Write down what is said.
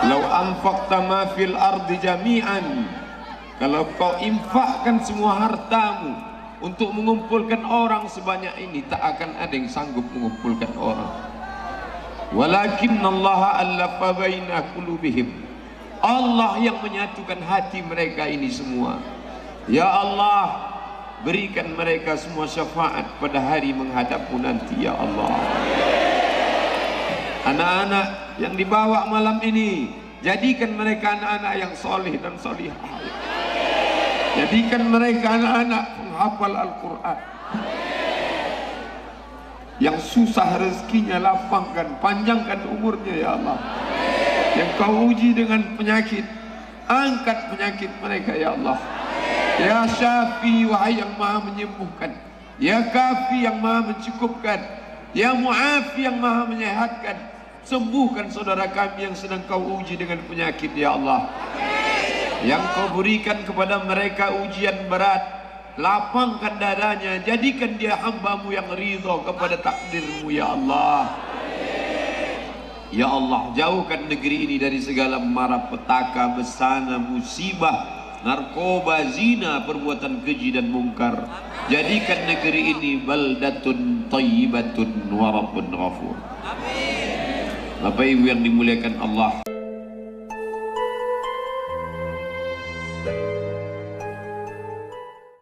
Lau anfaqta ma fil ardi jami'an, kalau kau infakkan semua hartamu untuk mengumpulkan orang sebanyak ini, tak akan ada yang sanggup mengumpulkan orang. Walakinnallaha allafa baina qulubihim, Allah yang menyatukan hati mereka ini semua. Ya Allah, berikan mereka semua syafaat pada hari menghadapmu nanti, ya Allah. Anak-anak yang dibawa malam ini, jadikan mereka anak-anak yang soleh dan solihah. Jadikan mereka anak-anak penghafal Al-Quran. Yang susah rezekinya lapangkan, panjangkan umurnya, ya Allah. Yang kau uji dengan penyakit, angkat penyakit mereka, ya Allah. Ya Syafi, wahai yang maha menyembuhkan. Ya Kafi, yang maha mencukupkan. Ya Mu'afi, yang maha menyehatkan. Sembuhkan saudara kami yang sedang kau uji dengan penyakit, ya Allah. Yang kau berikan kepada mereka ujian berat, lapangkan dadanya, jadikan dia hambamu yang ridha kepada takdirmu, ya Allah. Ya Allah, jauhkan negeri ini dari segala mara petaka, besana, musibah, narkoba, zina, perbuatan keji dan mungkar. Jadikan negeri ini baldatun thayyibatun wa rabbun ghafur. Bapak Ibu yang dimuliakan Allah.